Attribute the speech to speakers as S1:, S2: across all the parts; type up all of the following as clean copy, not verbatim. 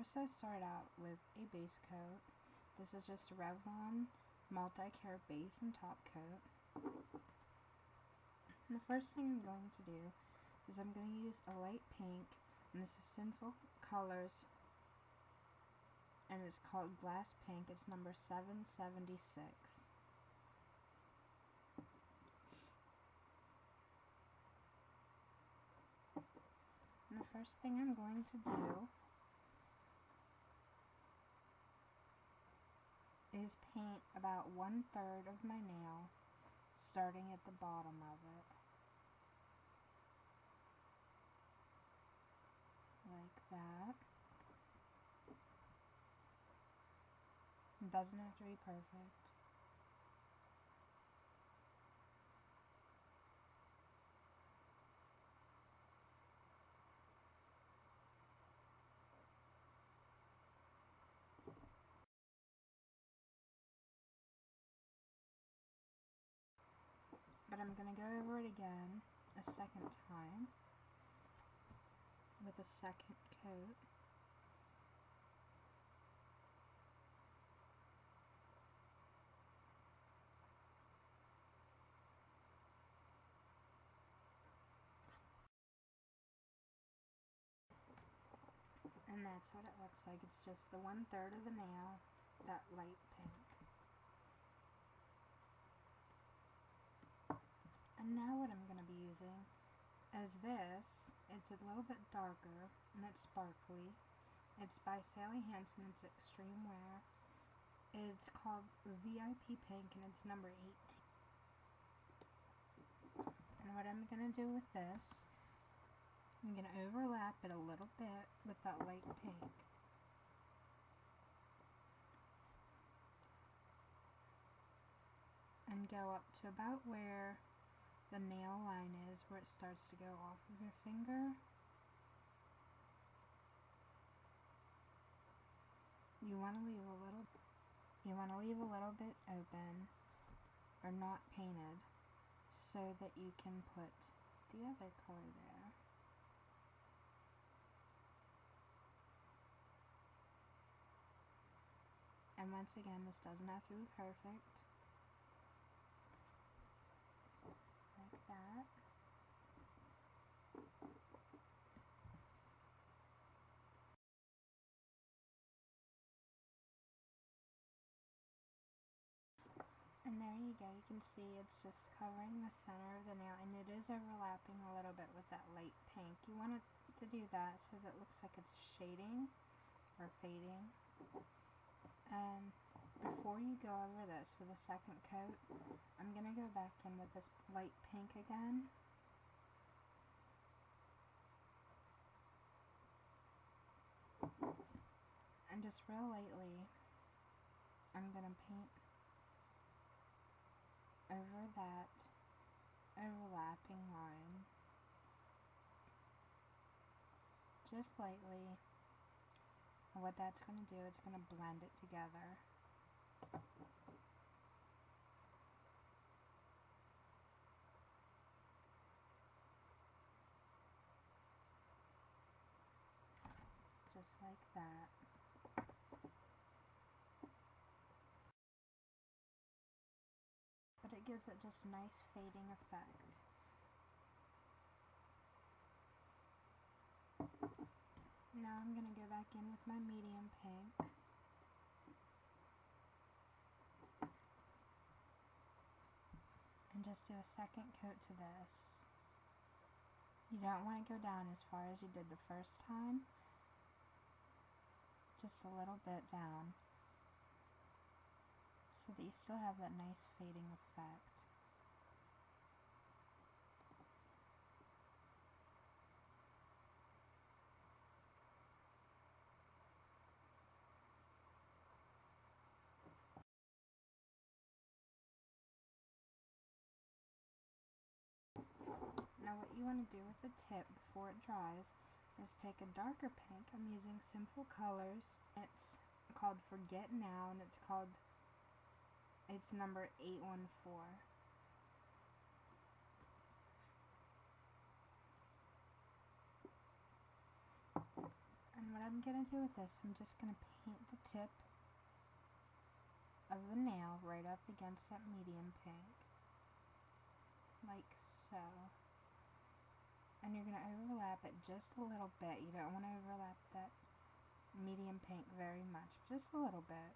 S1: first I start out with a base coat. This is just a Revlon Multi-Care base and top coat. And the first thing I'm going to do is I'm going to use a light pink, and this is Sinful Colors, and it's called Glass Pink. It's number 776. And the first thing I'm going to do is paint about 1/3 of my nail, starting at the bottom of it. Like that. It doesn't have to be perfect. But I'm going to go over it again a second time with a second coat. And that's what it looks like. It's just the 1/3 of the nail, that light pink. And now what I'm going to be using is this. It's a little bit darker and it's sparkly. It's by Sally Hansen. It's Extreme Wear. It's called VIP Pink and it's number 18. And what I'm going to do with this, I'm going to overlap it a little bit with that light pink. And go up to about where the nail line is, where it starts to go off of your finger. You want to leave a little bit open or not painted so that you can put the other color there. And once again, this doesn't have to be perfect. Like that. And there you go, you can see it's just covering the center of the nail, and it is overlapping a little bit with that light pink. You want it to do that so that it looks like it's shading or fading. And before you go over this with a second coat, I'm going to go back in with this light pink again. And just real lightly, I'm going to paint over that overlapping line. Just lightly. And what that's going to do, it's going to blend it together. Just like that. But it gives it just a nice fading effect. Now I'm going to go back in with my medium pink. And just do a second coat to this. You don't want to go down as far as you did the first time. Just a little bit down. So that you still have that nice fading effect. Now what you want to do with the tip before it dries is take a darker pink. I'm using Sinful Colors. It's called Forget Now, and it's number 814. And And what I'm going to do with this, I'm just going to paint the tip of the nail right up against that medium pink, like so. And you're going to overlap it just a little bit. You don't want to overlap that medium pink very much, just a little bit.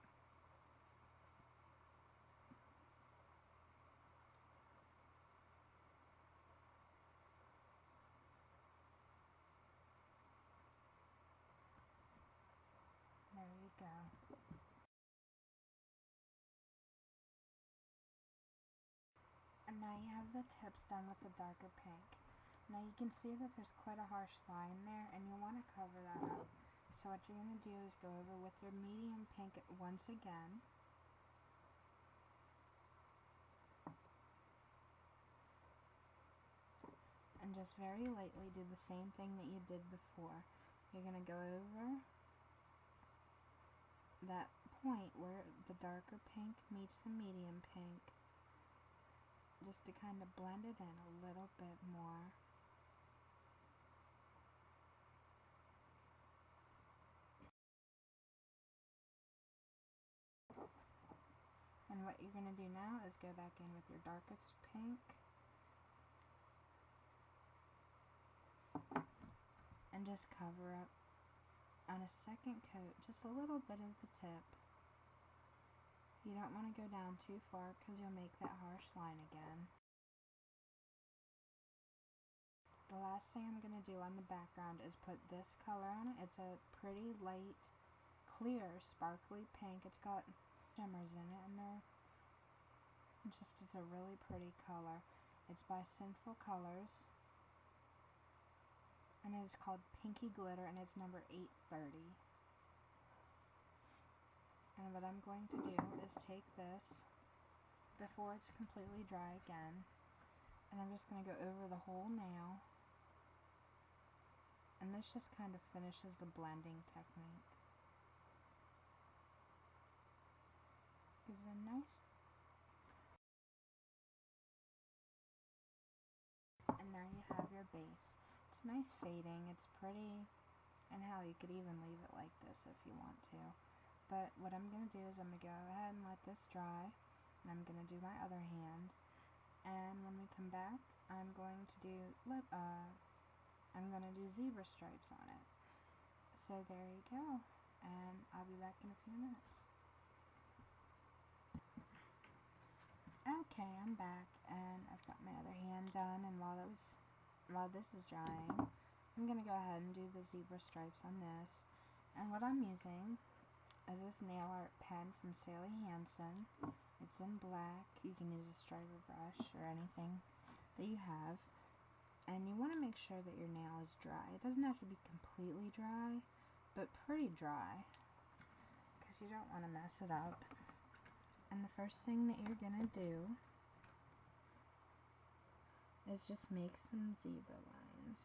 S1: There you go. And now you have the tips done with the darker pink. Now you can see that there's quite a harsh line there, and you want to cover that up. So what you're going to do is go over with your medium pink once again. And just very lightly do the same thing that you did before. You're going to go over that point where the darker pink meets the medium pink, just to kind of blend it in a little bit more. And what you're going to do now is go back in with your darkest pink and just cover up on a second coat just a little bit of the tip. You don't want to go down too far because you'll make that harsh line again. The last thing I'm going to do on the background is put this color on it. It's a pretty light, clear, sparkly pink. It's got shimmers in it, and it's a really pretty color. It's by Sinful Colors, and it's called Pinky Glitter, and it's number 830. And what I'm going to do is take this before it's completely dry again, and I'm just going to go over the whole nail, and this just kind of finishes the blending technique. Gives a nice, and there you have your base. It's nice fading, it's pretty, and hell, you could even leave it like this if you want to. But what I'm going to do is I'm going to go ahead and let this dry, and I'm going to do my other hand, and when we come back, I'm going to do zebra stripes on it. So there you go, and I'll be back in a few minutes. Okay, I'm back, and I've got my other hand done, and while this is drying, I'm going to go ahead and do the zebra stripes on this. And what I'm using is this nail art pen from Sally Hansen. It's in black. You can use a striper brush or anything that you have. And you want to make sure that your nail is dry. It doesn't have to be completely dry, but pretty dry, because you don't want to mess it up. And the first thing that you're going to do is just make some zebra lines.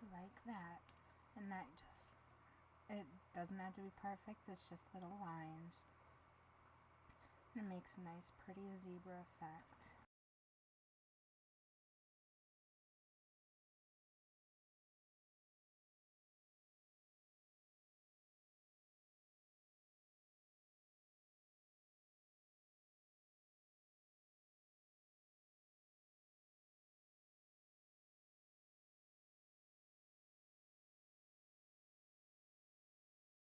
S1: Like that. And it doesn't have to be perfect, it's just little lines. And it makes a nice pretty zebra effect.